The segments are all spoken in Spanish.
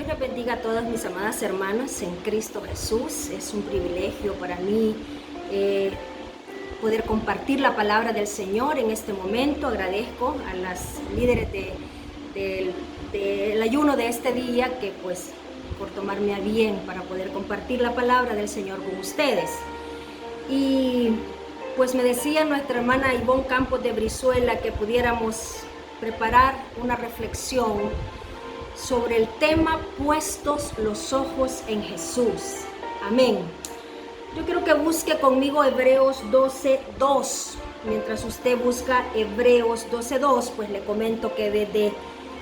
les bendiga a todas mis amadas hermanas en Cristo Jesús. Es un privilegio para mí poder compartir la palabra del Señor en este momento. Agradezco a las líderes del ayuno de este día que pues por tomarme a bien para poder compartir la palabra del Señor con ustedes. Y pues me decía nuestra hermana Ivonne Campos de Brizuela que pudiéramos preparar una reflexión sobre el tema puestos los ojos en Jesús. Amén. Yo quiero que busque conmigo Hebreos 12:2. Mientras usted busca Hebreos 12:2, pues le comento que desde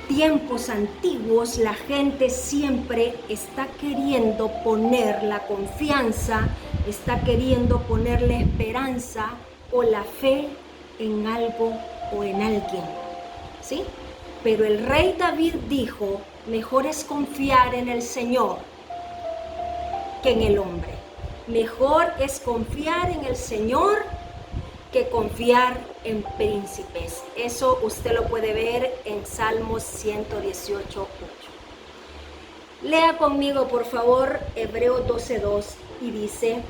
tiempos antiguos la gente siempre está queriendo poner la confianza, está queriendo poner la esperanza o la fe en algo o en alguien, ¿sí? Pero el rey David dijo, mejor es confiar en el Señor que en el hombre. Mejor es confiar en el Señor que confiar en príncipes. Eso usted lo puede ver en Salmos 118:8. Lea conmigo, por favor, Hebreos 12:2 y dice,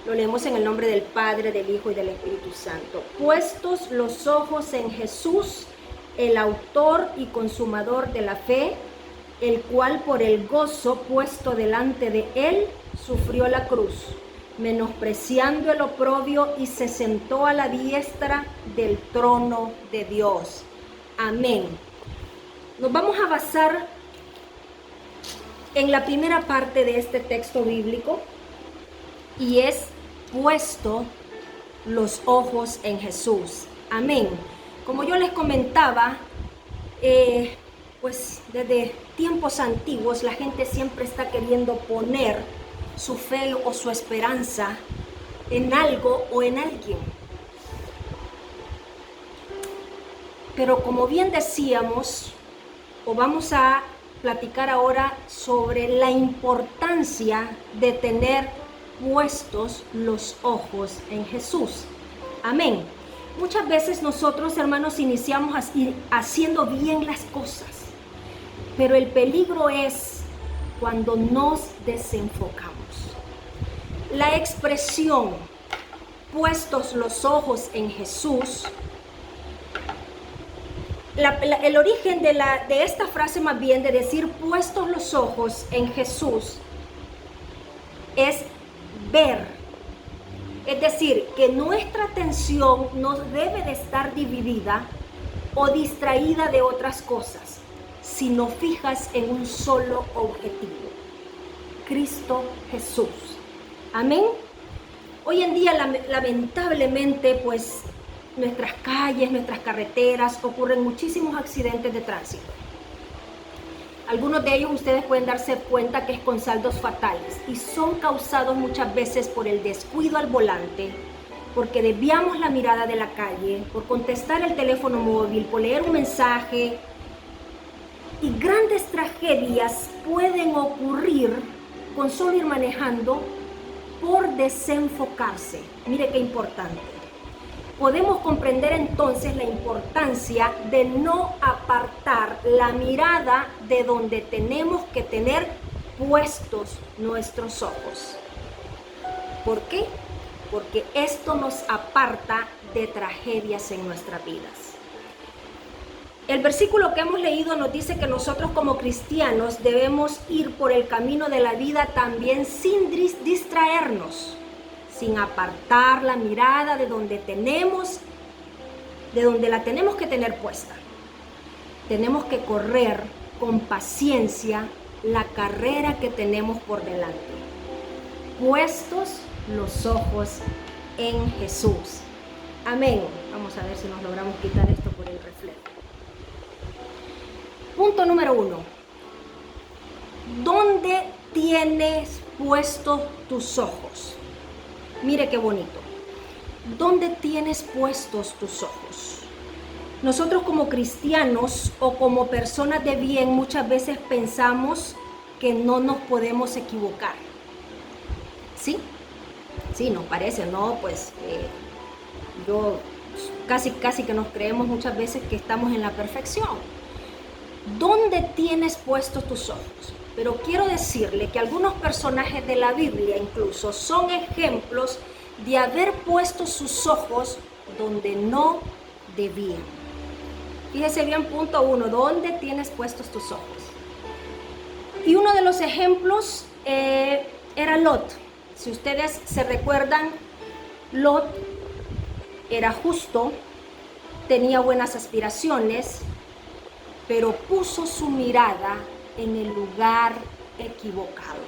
lo leemos en el nombre del Padre, del Hijo y del Espíritu Santo. Puestos los ojos en Jesús, el autor y consumador de la fe, el cual por el gozo puesto delante de él sufrió la cruz, menospreciando el oprobio, y se sentó a la diestra del trono de Dios. Amén. Nos vamos a basar en la primera parte de este texto bíblico y es puesto los ojos en Jesús. Amén. Como yo les comentaba, pues desde tiempos antiguos la gente siempre está queriendo poner su fe o su esperanza en algo o en alguien. Pero como bien decíamos, o vamos a platicar ahora sobre la importancia de tener puestos los ojos en Jesús. Amén. Muchas veces nosotros, hermanos, iniciamos haciendo bien las cosas, pero el peligro es cuando nos desenfocamos. La expresión puestos los ojos en Jesús, el origen de esta frase, más bien de decir puestos los ojos en Jesús, es ver. Es decir, que nuestra atención no debe de estar dividida o distraída de otras cosas, sino fijas en un solo objetivo: Cristo Jesús. Amén. Hoy en día, lamentablemente, pues nuestras calles, nuestras carreteras, ocurren muchísimos accidentes de tránsito. Algunos de ellos ustedes pueden darse cuenta que es con saldos fatales y son causados muchas veces por el descuido al volante, porque desviamos la mirada de la calle, por contestar el teléfono móvil, por leer un mensaje. Y grandes tragedias pueden ocurrir con solo ir manejando por desenfocarse. Mire qué importante. Podemos comprender entonces la importancia de no apartar la mirada de donde tenemos que tener puestos nuestros ojos. ¿Por qué? Porque esto nos aparta de tragedias en nuestras vidas. El versículo que hemos leído nos dice que nosotros como cristianos debemos ir por el camino de la vida también sin distraernos, sin apartar la mirada de donde la tenemos que tener puesta. Tenemos que correr con paciencia la carrera que tenemos por delante, puestos los ojos en Jesús. Amén. Vamos a ver si nos logramos quitar esto por el reflejo. Punto número 1. ¿Dónde tienes puestos tus ojos? Mire qué bonito. ¿Dónde tienes puestos tus ojos? Nosotros como cristianos o como personas de bien muchas veces pensamos que no nos podemos equivocar. ¿Sí? Sí, nos parece, ¿no? Pues casi que nos creemos muchas veces que estamos en la perfección. ¿Dónde tienes puestos tus ojos? Pero quiero decirle que algunos personajes de la Biblia incluso son ejemplos de haber puesto sus ojos donde no debían. Fíjese bien, punto 1, ¿dónde tienes puestos tus ojos? Y uno de los ejemplos era Lot. Si ustedes se recuerdan, Lot era justo, tenía buenas aspiraciones, pero puso su mirada en el lugar equivocado.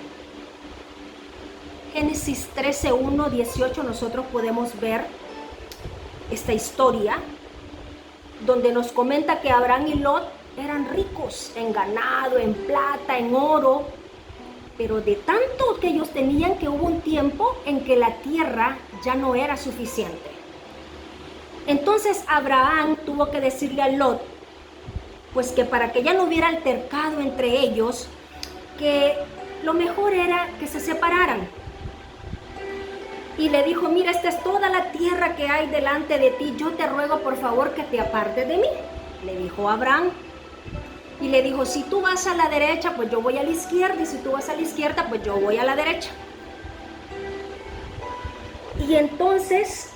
Génesis 13, 1, 18, nosotros podemos ver esta historia donde nos comenta que Abraham y Lot eran ricos en ganado, en plata, en oro, pero de tanto que ellos tenían que hubo un tiempo en que la tierra ya no era suficiente. Entonces Abraham tuvo que decirle a Lot, pues que para que ya no hubiera altercado entre ellos, que lo mejor era que se separaran. Y le dijo, mira, esta es toda la tierra que hay delante de ti, yo te ruego por favor que te apartes de mí, le dijo Abraham. Y le dijo, si tú vas a la derecha, pues yo voy a la izquierda, y si tú vas a la izquierda, pues yo voy a la derecha. Y entonces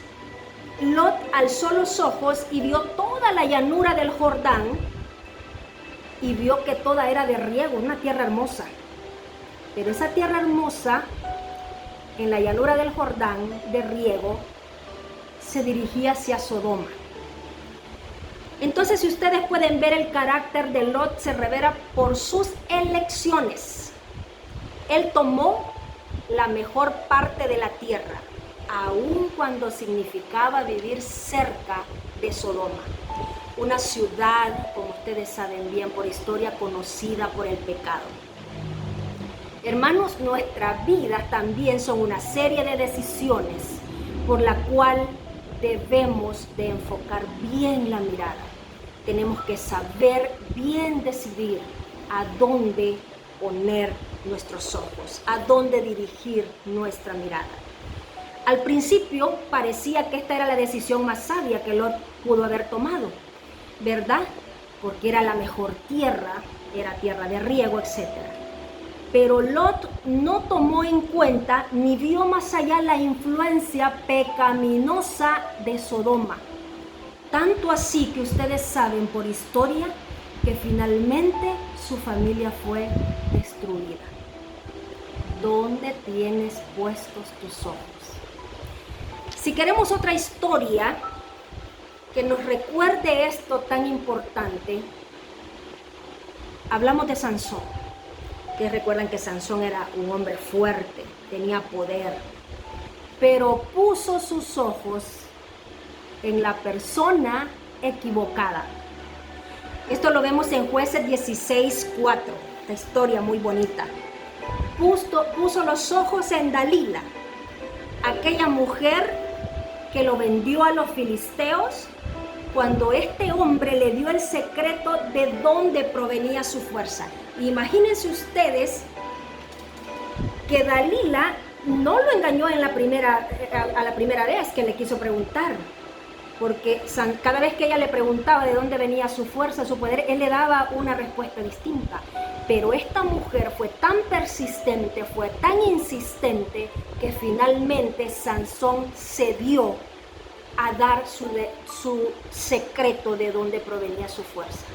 Lot alzó los ojos y vio toda la llanura del Jordán, y vio que toda era de riego, una tierra hermosa. Pero esa tierra hermosa, en la llanura del Jordán, de riego, se dirigía hacia Sodoma. Entonces, si ustedes pueden ver, el carácter de Lot se revela por sus elecciones. Él tomó la mejor parte de la tierra, aun cuando significaba vivir cerca de Sodoma, una ciudad, como ustedes saben bien por historia, conocida por el pecado. Hermanos, nuestras vidas también son una serie de decisiones por la cual debemos de enfocar bien la mirada. Tenemos que saber bien decidir a dónde poner nuestros ojos, a dónde dirigir nuestra mirada. Al principio parecía que esta era la decisión más sabia que Lot pudo haber tomado, ¿verdad? Porque era la mejor tierra, era tierra de riego, etc. Pero Lot no tomó en cuenta ni vio más allá la influencia pecaminosa de Sodoma. Tanto así que ustedes saben por historia que finalmente su familia fue destruida. ¿Dónde tienes puestos tus ojos? Si queremos otra historia que nos recuerde esto tan importante, hablamos de Sansón. Ustedes recuerdan que Sansón era un hombre fuerte, tenía poder, pero puso sus ojos en la persona equivocada. Esto lo vemos en Jueces 16:4, esta historia muy bonita. Puso los ojos en Dalila, aquella mujer que lo vendió a los filisteos, cuando este hombre le dio el secreto de dónde provenía su fuerza. Imagínense ustedes que Dalila no lo engañó a la primera vez que le quiso preguntar, porque cada vez que ella le preguntaba de dónde venía su fuerza, su poder, él le daba una respuesta distinta. Pero esta mujer fue tan persistente, fue tan insistente, que finalmente Sansón cedió a dar su secreto de dónde provenía su fuerza.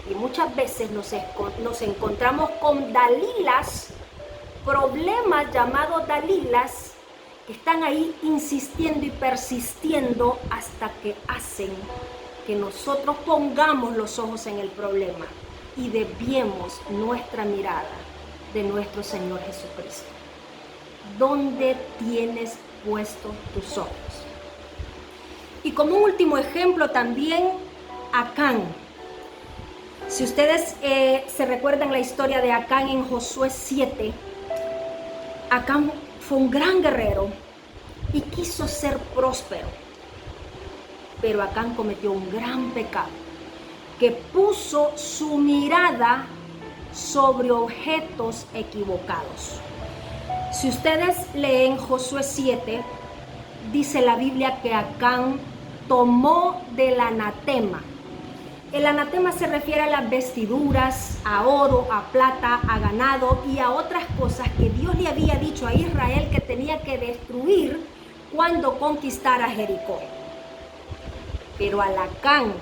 Y muchas veces nos encontramos con Dalilas, problemas llamados Dalilas, que están ahí insistiendo y persistiendo hasta que hacen que nosotros pongamos los ojos en el problema y desviemos nuestra mirada de nuestro Señor Jesucristo. ¿Dónde tienes puestos tus ojos? Y como último ejemplo también, Acán. Si ustedes se recuerdan la historia de Acán en Josué 7, Acán fue un gran guerrero y quiso ser próspero. Pero Acán cometió un gran pecado, que puso su mirada sobre objetos equivocados. Si ustedes leen Josué 7, dice la Biblia que Acán tomó del anatema. El anatema se refiere a las vestiduras, a oro, a plata, a ganado y a otras cosas que Dios le había dicho a Israel que tenía que destruir cuando conquistara Jericó. Pero al Acán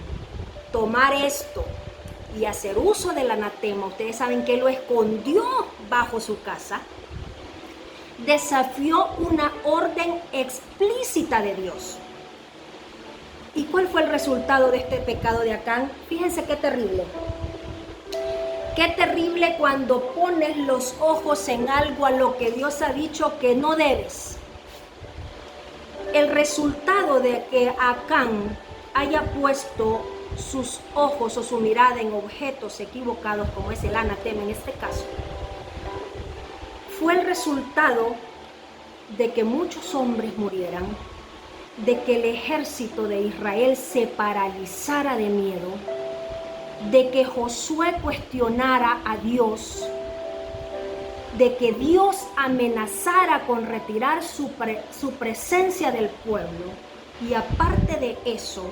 tomar esto y hacer uso del anatema, ustedes saben que lo escondió bajo su casa, desafió una orden explícita de Dios. ¿Y cuál fue el resultado de este pecado de Acán? Fíjense qué terrible. Qué terrible cuando pones los ojos en algo a lo que Dios ha dicho que no debes. El resultado de que Acán haya puesto sus ojos o su mirada en objetos equivocados, como es el anatema en este caso, fue el resultado de que muchos hombres murieran, de que el ejército de Israel se paralizara de miedo, de que Josué cuestionara a Dios, de que Dios amenazara con retirar su presencia del pueblo. Y aparte de eso,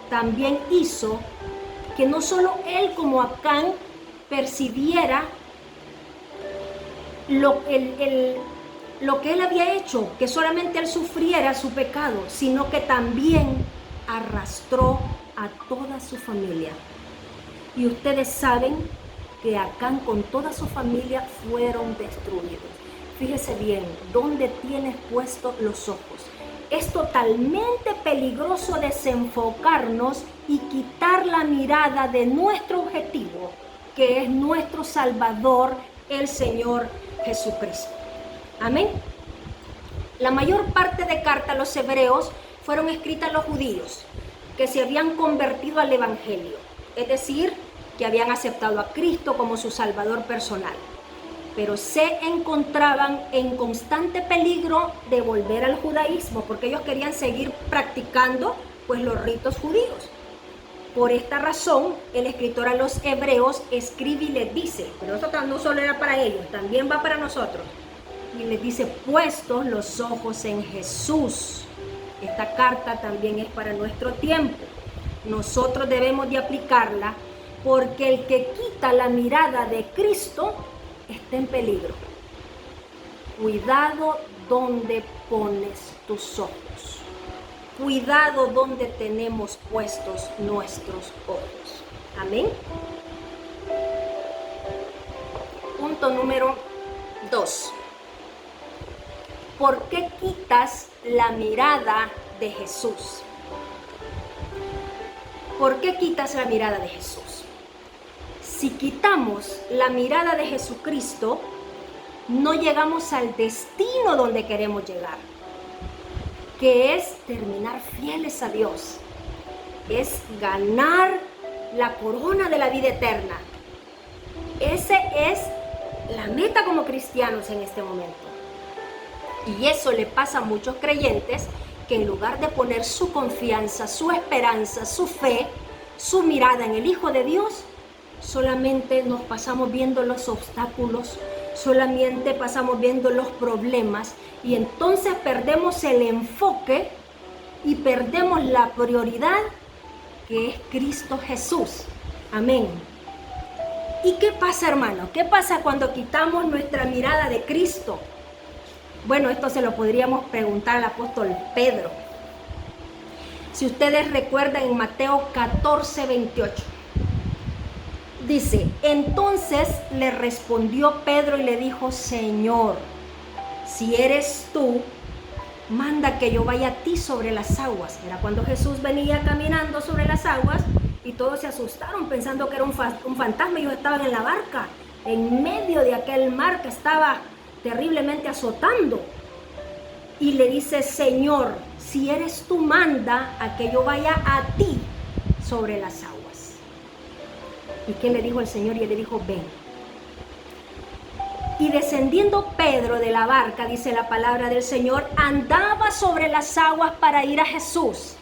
también hizo que no solo él como Acán percibiera lo que él había hecho, que solamente él sufriera su pecado, sino que también arrastró a toda su familia. Y ustedes saben que Acán con toda su familia fueron destruidos. Fíjese bien, ¿dónde tienes puestos los ojos? Es totalmente peligroso desenfocarnos y quitar la mirada de nuestro objetivo, que es nuestro Salvador, el Señor Jesucristo. Amén. La mayor parte de cartas a los hebreos fueron escritas a los judíos que se habían convertido al evangelio, es decir, que habían aceptado a Cristo como su Salvador personal, pero se encontraban en constante peligro de volver al judaísmo, porque ellos querían seguir practicando pues los ritos judíos. Por esta razón, el escritor a los hebreos escribe y les dice, pero esto no solo era para ellos, también va para nosotros, y les dice, puestos los ojos en Jesús. Esta carta también es para nuestro tiempo. Nosotros debemos de aplicarla, porque el que quita la mirada de Cristo está en peligro. Cuidado donde pones tus ojos. Cuidado donde tenemos puestos nuestros ojos. Amén. Punto número 2. ¿Por qué quitas la mirada de Jesús? ¿Por qué quitas la mirada de Jesús? Si quitamos la mirada de Jesucristo, no llegamos al destino donde queremos llegar, que es terminar fieles a Dios, es ganar la corona de la vida eterna. Esa es la meta como cristianos en este momento. Y eso le pasa a muchos creyentes que en lugar de poner su confianza, su esperanza, su fe, su mirada en el Hijo de Dios, solamente nos pasamos viendo los obstáculos, solamente pasamos viendo los problemas y entonces perdemos el enfoque y perdemos la prioridad que es Cristo Jesús. Amén. ¿Y qué pasa, hermano? ¿Qué pasa cuando quitamos nuestra mirada de Cristo? Bueno, esto se lo podríamos preguntar al apóstol Pedro. Si ustedes recuerdan en Mateo 14:28, dice, entonces le respondió Pedro y le dijo, Señor, si eres tú, manda que yo vaya a ti sobre las aguas. Era cuando Jesús venía caminando sobre las aguas y todos se asustaron pensando que era un fantasma. Ellos estaban en la barca, en medio de aquel mar que estaba terriblemente azotando. Y le dice, Señor, si eres tú, manda a que yo vaya a ti sobre las aguas. ¿Y qué le dijo el Señor? Y él le dijo, ven. Y descendiendo Pedro de la barca, dice la palabra del Señor, andaba sobre las aguas para ir a Jesús.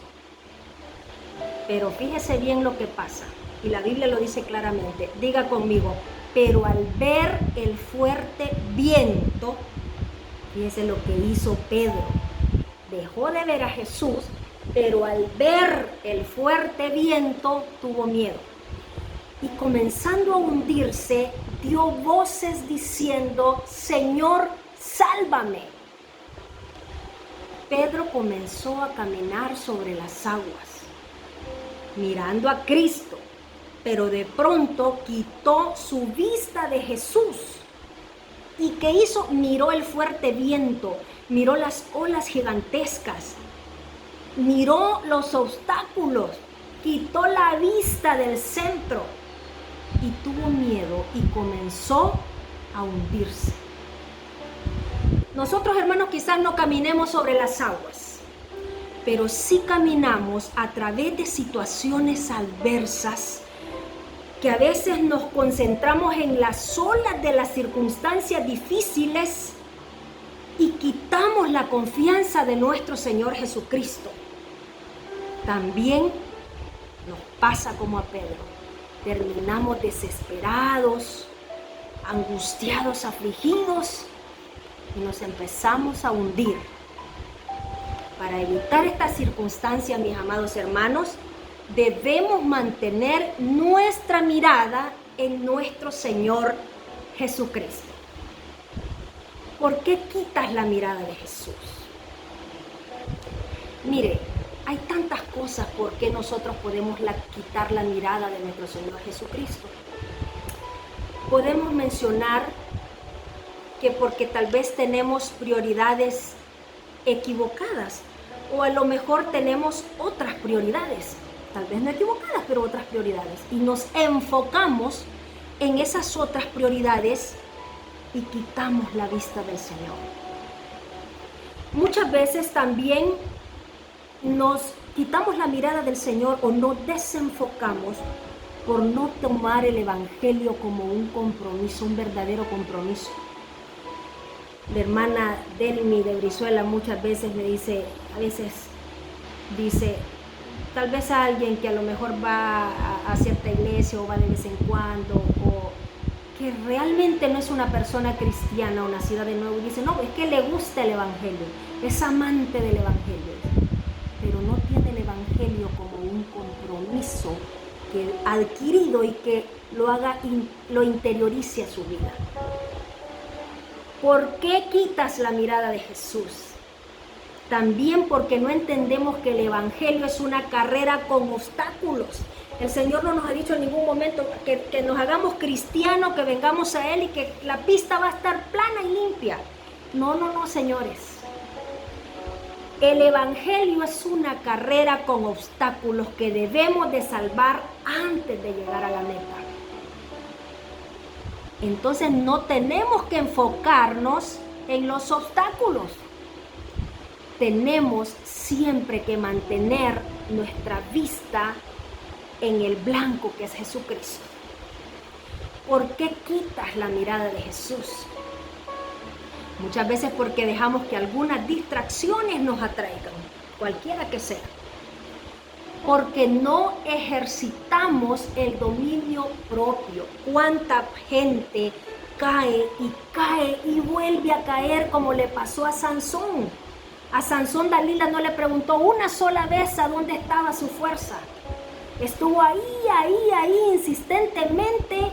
Pero fíjese bien lo que pasa. Y la Biblia lo dice claramente. Diga conmigo, pero al ver el fuerte viento, fíjese lo que hizo Pedro. Dejó de ver a Jesús, pero al ver el fuerte viento tuvo miedo. y comenzando a hundirse, dio voces diciendo: Señor, sálvame. Pedro comenzó a caminar sobre las aguas, mirando a Cristo, pero de pronto quitó su vista de Jesús. ¿Y qué hizo? Miró el fuerte viento, miró las olas gigantescas, miró los obstáculos, quitó la vista del centro y tuvo miedo y comenzó a hundirse. Nosotros, hermanos, quizás no caminemos sobre las aguas, pero sí caminamos a través de situaciones adversas que a veces nos concentramos en las olas de las circunstancias difíciles y quitamos la confianza de nuestro Señor Jesucristo. También nos pasa como a Pedro. Terminamos desesperados, angustiados, afligidos y nos empezamos a hundir. Para evitar esta circunstancia, mis amados hermanos, debemos mantener nuestra mirada en nuestro Señor Jesucristo. ¿Por qué quitas la mirada de Jesús? Mire, hay tantas cosas por qué nosotros podemos quitar la mirada de nuestro Señor Jesucristo. Podemos mencionar que porque tal vez tenemos prioridades equivocadas, o a lo mejor tenemos otras prioridades, tal vez no equivocadas, pero otras prioridades, y nos enfocamos en esas otras prioridades y quitamos la vista del Señor. Muchas veces también nos quitamos la mirada del Señor o nos desenfocamos por no tomar el Evangelio como un compromiso, un verdadero compromiso. La hermana Delmi de Brizuela muchas veces me dice, tal vez a alguien que a lo mejor va a cierta iglesia o va de vez en cuando, o que realmente no es una persona cristiana o nacida de nuevo, y dice, no, es que le gusta el Evangelio, es amante del Evangelio, pero no tiene el Evangelio como un compromiso que adquirido y que lo interiorice a su vida. ¿Por qué quitas la mirada de Jesús? También porque no entendemos que el Evangelio es una carrera con obstáculos. El Señor no nos ha dicho en ningún momento que nos hagamos cristianos, que vengamos a Él y que la pista va a estar plana y limpia. No, señores. El Evangelio es una carrera con obstáculos que debemos de salvar antes de llegar a la meta. Entonces no tenemos que enfocarnos en los obstáculos. Tenemos siempre que mantener nuestra vista en el blanco que es Jesucristo. ¿Por qué quitas la mirada de Jesús? Muchas veces porque dejamos que algunas distracciones nos atraigan, cualquiera que sea. Porque no ejercitamos el dominio propio. ¿Cuánta gente cae y vuelve a caer como le pasó a Sansón? A Sansón Dalila no le preguntó una sola vez a dónde estaba su fuerza. Estuvo ahí, insistentemente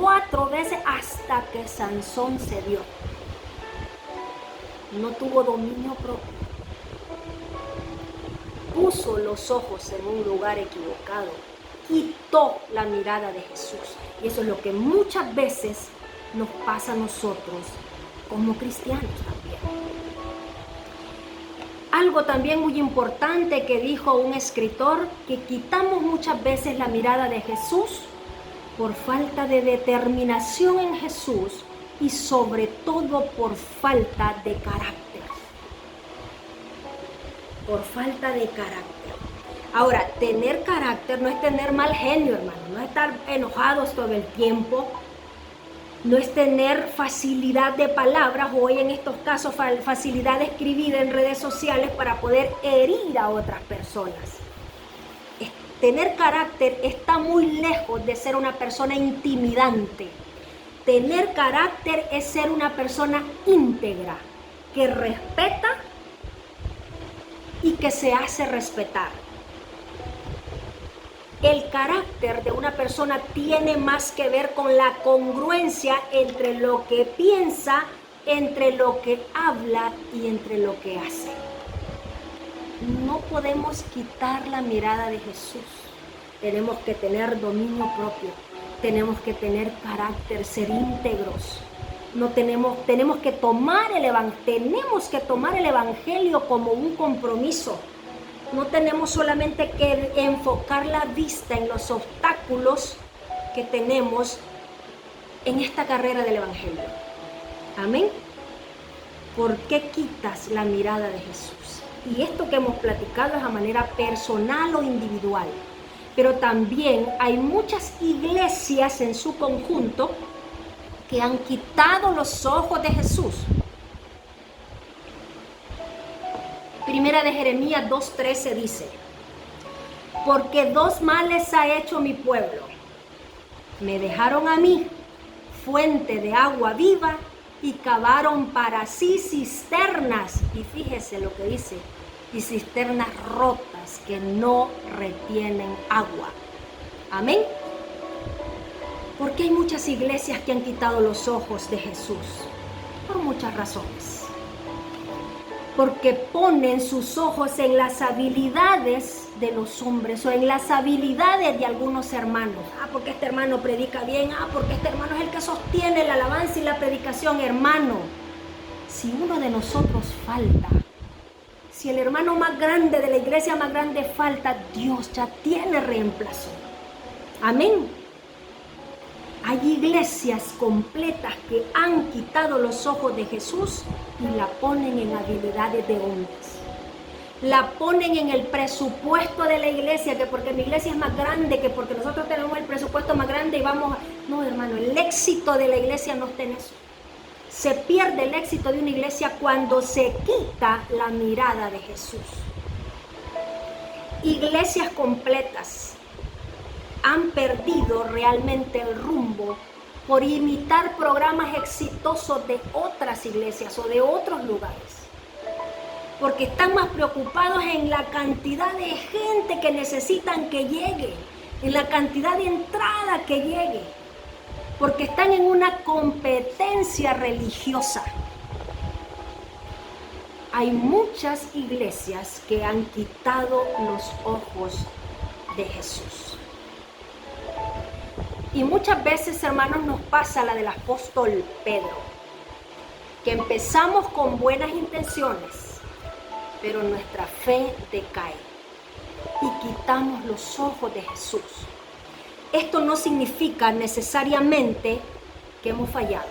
4 veces hasta que Sansón cedió. No tuvo dominio propio. Puso los ojos en un lugar equivocado, quitó la mirada de Jesús. Y eso es lo que muchas veces nos pasa a nosotros como cristianos también. Algo también muy importante que dijo un escritor, que quitamos muchas veces la mirada de Jesús por falta de determinación en Jesús y sobre todo por falta de carácter. Por falta de carácter. Ahora, tener carácter no es tener mal genio, hermano, no es estar enojados todo el tiempo, no es tener facilidad de palabras, o hoy en estos casos facilidad de escribir en redes sociales para poder herir a otras personas. Tener carácter está muy lejos de ser una persona intimidante. Tener carácter es ser una persona íntegra, que respeta y que se hace respetar. El carácter de una persona tiene más que ver con la congruencia entre lo que piensa, entre lo que habla y entre lo que hace. No podemos quitar la mirada de Jesús. Tenemos que tener dominio propio, tenemos que tener carácter, ser íntegros. Tenemos que tomar el evangelio como un compromiso. No tenemos solamente que enfocar la vista en los obstáculos que tenemos en esta carrera del evangelio. Amén. ¿Por qué quitas la mirada de Jesús? Y esto que hemos platicado es a manera personal o individual. Pero también hay muchas iglesias en su conjunto que han quitado los ojos de Jesús. Primera de Jeremías 2:13 dice: porque dos males ha hecho mi pueblo. Me dejaron a mí, fuente de agua viva, y cavaron para sí cisternas. Y fíjese lo que dice: y cisternas rotas que no retienen agua. Amén. Porque hay muchas iglesias que han quitado los ojos de Jesús. Por muchas razones. Porque ponen sus ojos en las habilidades de los hombres o en las habilidades de algunos hermanos. Porque este hermano predica bien. Porque este hermano es el que sostiene la alabanza y la predicación. Hermano, si uno de nosotros falta, si el hermano más grande de la iglesia más grande falta, Dios ya tiene reemplazo. Amén. Hay iglesias completas que han quitado los ojos de Jesús y la ponen en habilidades de hombres. La ponen en el presupuesto de la iglesia, que porque mi iglesia es más grande, que porque nosotros tenemos el presupuesto más grande y vamos a... No, hermano, el éxito de la iglesia no está en eso. Se pierde el éxito de una iglesia cuando se quita la mirada de Jesús. Iglesias completas han perdido realmente el rumbo por imitar programas exitosos de otras iglesias o de otros lugares. Porque están más preocupados en la cantidad de gente que necesitan que llegue, en la cantidad de entrada que llegue, porque están en una competencia religiosa. Hay muchas iglesias que han quitado los ojos de Jesús. Y muchas veces, hermanos, nos pasa la del apóstol Pedro, que empezamos con buenas intenciones, pero nuestra fe decae y quitamos los ojos de Jesús. Esto no significa necesariamente que hemos fallado.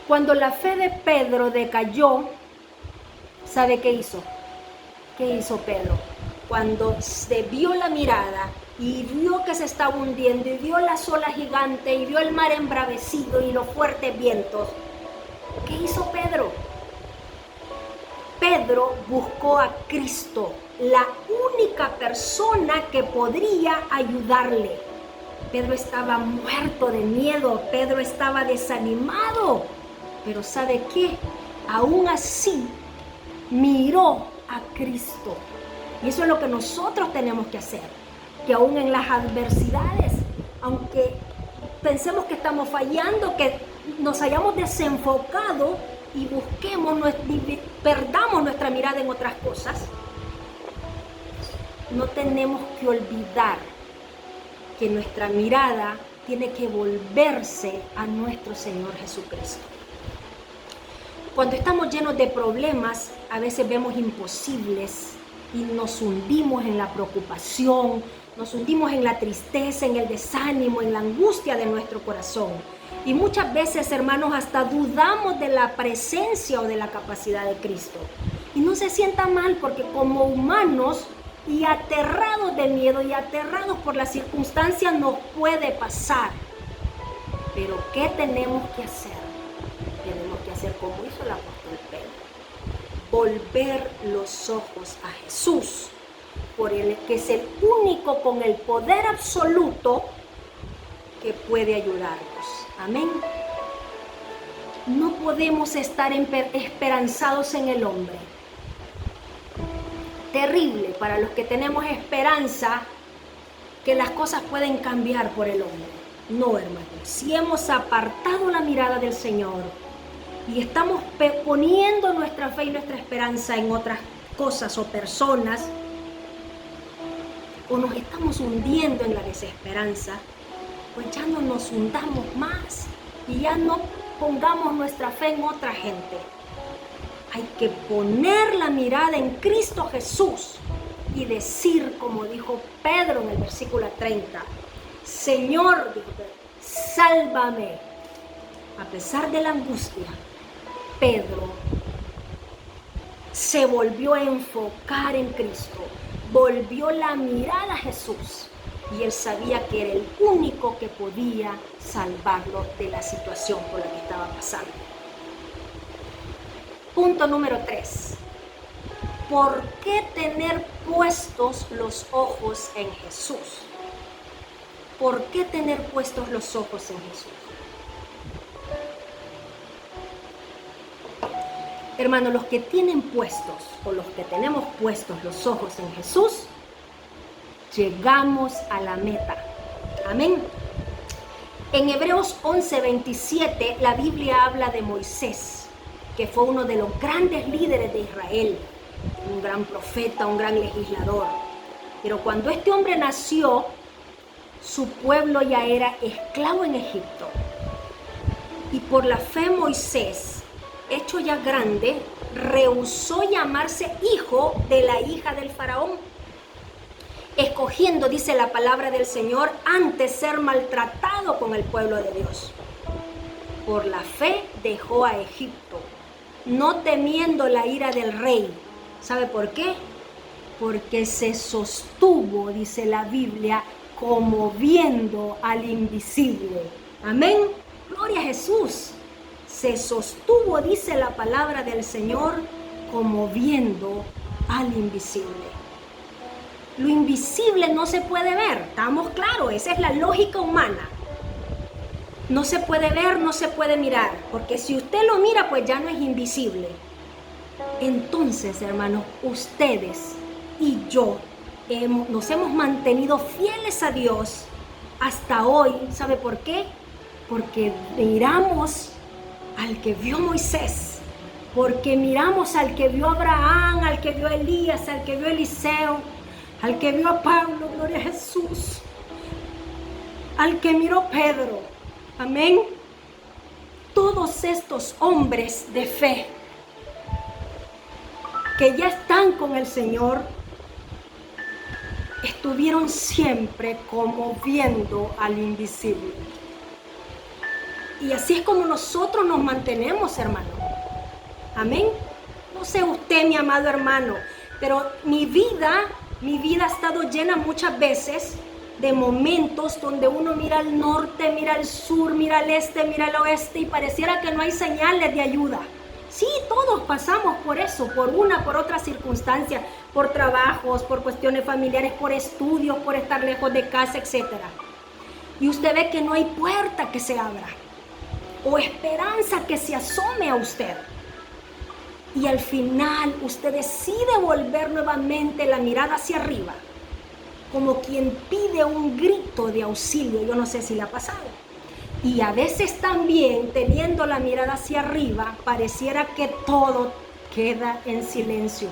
Cuando la fe de Pedro decayó, ¿sabe qué hizo? ¿Qué hizo Pedro? Cuando se vio la mirada y vio que se estaba hundiendo y vio la ola gigante y vio el mar embravecido y los fuertes vientos, ¿qué hizo Pedro? Pedro buscó a Cristo, la única persona que podría ayudarle. Pedro estaba muerto de miedo, Pedro estaba desanimado, pero ¿sabe qué? Aún así miró a Cristo. Y eso es lo que nosotros tenemos que hacer, que aún en las adversidades, aunque pensemos que estamos fallando, que nos hayamos desenfocado y perdamos nuestra mirada en otras cosas, no tenemos que olvidar que nuestra mirada tiene que volverse a nuestro Señor Jesucristo. Cuando estamos llenos de problemas, a veces vemos imposibles y nos hundimos en la preocupación, nos hundimos en la tristeza, en el desánimo, en la angustia de nuestro corazón. Y muchas veces, hermanos, hasta dudamos de la presencia o de la capacidad de Cristo. Y no se sienta mal, porque como humanos y aterrados de miedo y aterrados por las circunstancias nos puede pasar. Pero ¿qué tenemos que hacer? Tenemos que hacer como hizo el apóstol Pedro. Volver los ojos a Jesús, por el que es el único con el poder absoluto que puede ayudarnos. Amén. No podemos estar esperanzados en el hombre. Terrible para los que tenemos esperanza que las cosas pueden cambiar por el hombre. No, hermanos. Si hemos apartado la mirada del Señor y estamos poniendo nuestra fe y nuestra esperanza en otras cosas o personas, o nos estamos hundiendo en la desesperanza, pues ya no nos hundamos más y ya no pongamos nuestra fe en otra gente. Hay que poner la mirada en Cristo Jesús y decir, como dijo Pedro en el versículo 30, Señor, dijo Pedro, sálvame. A pesar de la angustia, Pedro se volvió a enfocar en Cristo, volvió la mirada a Jesús y él sabía que era el único que podía salvarlo de la situación por la que estaba pasando. Punto número 3. ¿Por qué tener puestos los ojos en Jesús? ¿Por qué tener puestos los ojos en Jesús? Hermanos, los que tienen puestos o los que tenemos puestos los ojos en Jesús, llegamos a la meta. Amén. En Hebreos 11:27 la Biblia habla de Moisés, que fue uno de los grandes líderes de Israel, un gran profeta, un gran legislador. Pero cuando este hombre nació, su pueblo ya era esclavo en Egipto. Y por la fe Moisés, hecho ya grande, rehusó llamarse hijo de la hija del faraón, escogiendo, dice la palabra del Señor, antes ser maltratado con el pueblo de Dios. Por la fe dejó a Egipto, no temiendo la ira del rey. ¿Sabe por qué? Porque se sostuvo, dice la Biblia, como viendo al invisible. Amén. Gloria a Jesús. Se sostuvo, dice la palabra del Señor, como viendo al invisible. Lo invisible no se puede ver, estamos claros, esa es la lógica humana. No se puede ver, no se puede mirar, porque si usted lo mira, pues ya no es invisible. Entonces, hermanos, ustedes y yo nos hemos mantenido fieles a Dios hasta hoy. ¿Sabe por qué? Porque miramos al que vio Moisés, porque miramos al que vio Abraham, al que vio Elías, al que vio Eliseo, al que vio a Pablo, gloria a Jesús, al que miró Pedro. Amén. Todos estos hombres de fe que ya están con el Señor, estuvieron siempre como viendo al invisible. Y así es como nosotros nos mantenemos, hermano. Amén. No sé usted, mi amado hermano, pero mi vida ha estado llena muchas veces de momentos donde uno mira al norte, mira al sur, mira al este, mira al oeste y pareciera que no hay señales de ayuda. Sí, todos pasamos por eso, por otra circunstancia, por trabajos, por cuestiones familiares, por estudios, por estar lejos de casa, etc. Y usted ve que no hay puerta que se abra o esperanza que se asome a usted. Y al final usted decide volver nuevamente la mirada hacia arriba, como quien pide un grito de auxilio. Yo no sé si le ha pasado. Y a veces también, teniendo la mirada hacia arriba, pareciera que todo queda en silencio.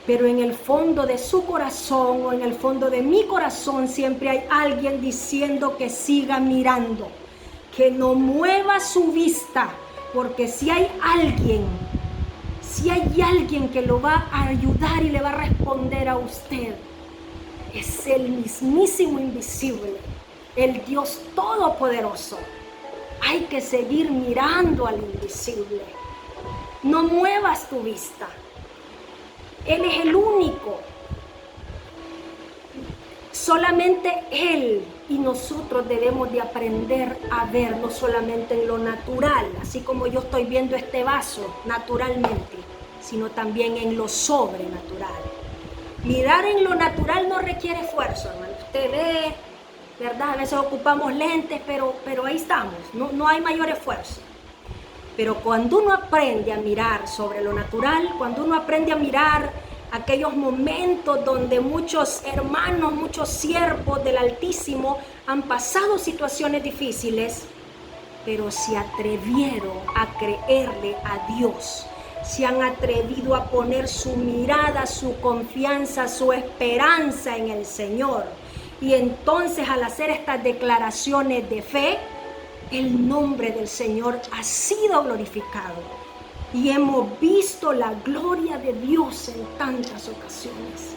Pero en el fondo de su corazón o en el fondo de mi corazón siempre hay alguien diciendo que siga mirando, que no mueva su vista, porque si hay alguien que lo va a ayudar y le va a responder a usted, es el mismísimo invisible, el Dios todopoderoso. Hay que seguir mirando al invisible. No muevas tu vista. Él es el único. Solamente Él y nosotros debemos de aprender a ver no solamente en lo natural, así como yo estoy viendo este vaso naturalmente, sino también en lo sobrenatural. Mirar en lo natural no requiere esfuerzo, hermano. Usted ve, ¿verdad? A veces ocupamos lentes, pero ahí estamos, no hay mayor esfuerzo. Pero cuando uno aprende a mirar sobre lo natural, cuando uno aprende a mirar aquellos momentos donde muchos hermanos, muchos siervos del Altísimo han pasado situaciones difíciles, pero se atrevieron a creerle a Dios. Se han atrevido a poner su mirada, su confianza, su esperanza en el Señor. Y entonces, al hacer estas declaraciones de fe, el nombre del Señor ha sido glorificado. Y hemos visto la gloria de Dios en tantas ocasiones.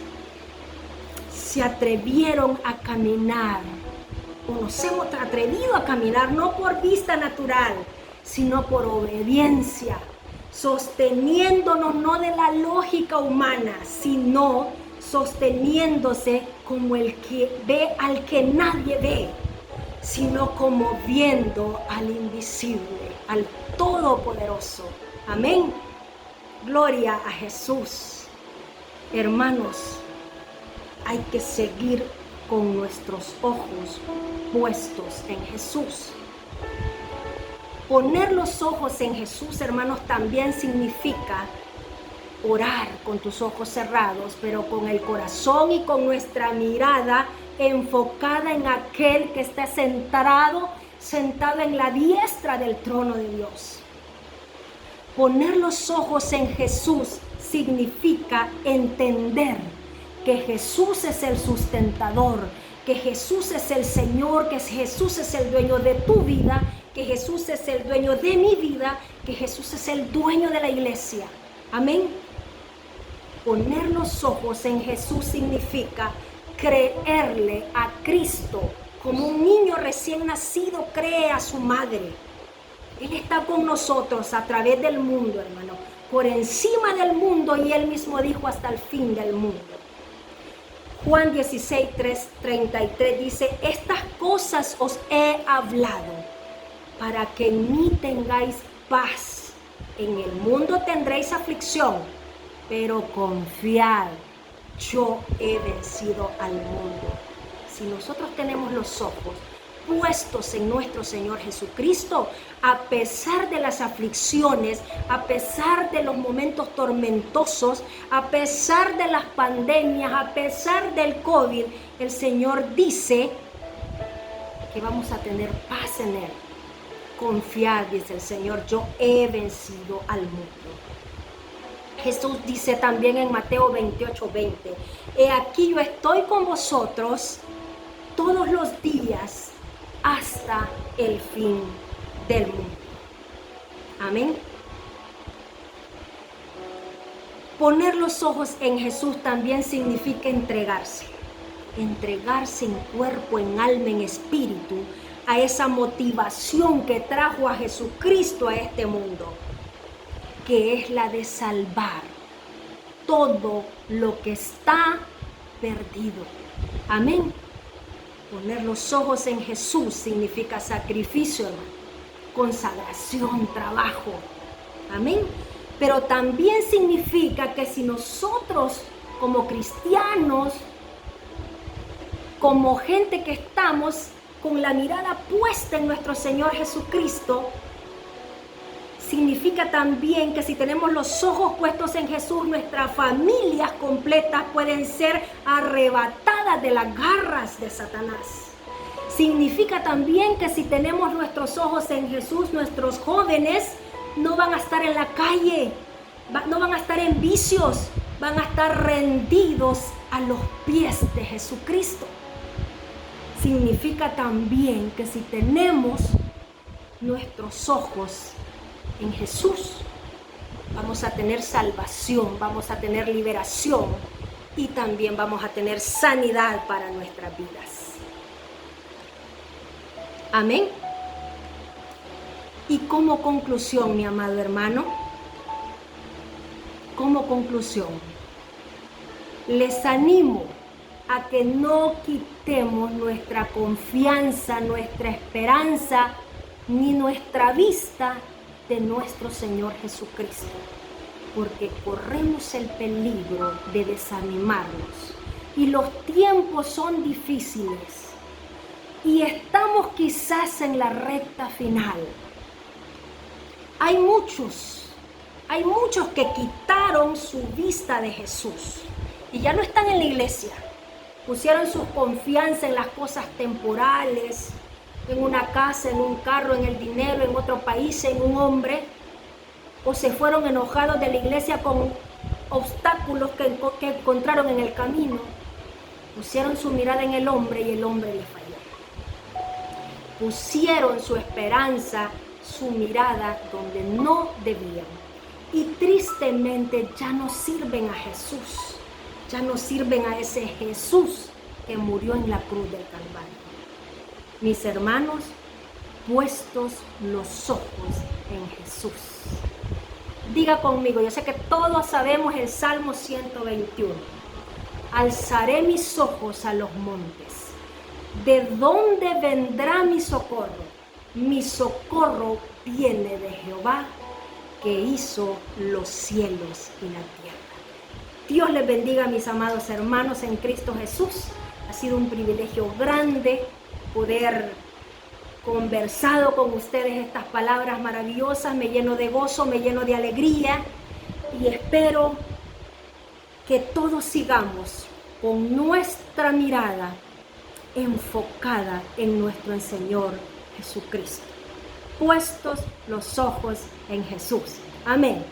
Se atrevieron a caminar, o nos hemos atrevido a caminar, no por vista natural, sino por obediencia, sosteniéndonos no de la lógica humana, sino sosteniéndose como el que ve al que nadie ve, sino como viendo al invisible, al Todopoderoso. Amén. Gloria a Jesús. Hermanos, hay que seguir con nuestros ojos puestos en Jesús. Poner los ojos en Jesús, hermanos, también significa orar con tus ojos cerrados, pero con el corazón y con nuestra mirada enfocada en aquel que está sentado en la diestra del trono de Dios. Poner los ojos en Jesús significa entender que Jesús es el sustentador, que Jesús es el Señor, que Jesús es el dueño de tu vida, que Jesús es el dueño de mi vida, que Jesús es el dueño de la iglesia. Amén. Poner los ojos en Jesús significa creerle a Cristo como un niño recién nacido cree a su madre. Él está con nosotros a través del mundo, hermano, por encima del mundo, y Él mismo dijo hasta el fin del mundo. Juan 16:33 dice: estas cosas os he hablado para que en mí tengáis paz. En el mundo tendréis aflicción, pero confiad, yo he vencido al mundo. Si nosotros tenemos los ojos puestos en nuestro Señor Jesucristo, a pesar de las aflicciones, a pesar de los momentos tormentosos, a pesar de las pandemias, a pesar del COVID, el Señor dice que vamos a tener paz en Él. Confiad, dice el Señor, yo he vencido al mundo. Jesús dice también en Mateo 28:20, he aquí yo estoy con vosotros todos los días hasta el fin del mundo. Amén. Poner los ojos en Jesús también significa entregarse. Entregarse en cuerpo, en alma, en espíritu, a esa motivación que trajo a Jesucristo a este mundo, que es la de salvar todo lo que está perdido. Amén. Poner los ojos en Jesús significa sacrificio, hermano, consagración, trabajo. Amén. Pero también significa que si nosotros como cristianos, como gente que estamos con la mirada puesta en nuestro Señor Jesucristo, significa también que si tenemos los ojos puestos en Jesús, nuestras familias completas pueden ser arrebatadas de las garras de Satanás. Significa también que si tenemos nuestros ojos en Jesús, nuestros jóvenes no van a estar en la calle, no van a estar en vicios, van a estar rendidos a los pies de Jesucristo. Significa también que si tenemos nuestros ojos en Jesús, vamos a tener salvación, vamos a tener liberación y también vamos a tener sanidad para nuestras vidas. Amén. Y como conclusión, mi amado hermano, como conclusión, les animo a que no quitemos nuestra confianza, nuestra esperanza, ni nuestra vista de nuestro Señor Jesucristo, porque corremos el peligro de desanimarnos y los tiempos son difíciles y estamos quizás en la recta final. Hay muchos Hay muchos que quitaron su vista de Jesús y ya no están en la iglesia. Pusieron su confianza en las cosas temporales, en una casa, en un carro, en el dinero, en otro país, en un hombre. O se fueron enojados de la iglesia con obstáculos que encontraron en el camino. Pusieron su mirada en el hombre y el hombre les falló. Pusieron su esperanza, su mirada donde no debían. Y tristemente ya no sirven a Jesús. Ya no sirven a ese Jesús que murió en la cruz del Calvario. Mis hermanos, puestos los ojos en Jesús. Diga conmigo, yo sé que todos sabemos el Salmo 121. Alzaré mis ojos a los montes. ¿De dónde vendrá mi socorro? Mi socorro viene de Jehová, que hizo los cielos y la tierra. Dios les bendiga, mis amados hermanos en Cristo Jesús. Ha sido un privilegio grande poder conversado con ustedes estas palabras maravillosas. Me lleno de gozo, me lleno de alegría y espero que todos sigamos con nuestra mirada enfocada en nuestro Señor Jesucristo. Puestos los ojos en Jesús. Amén.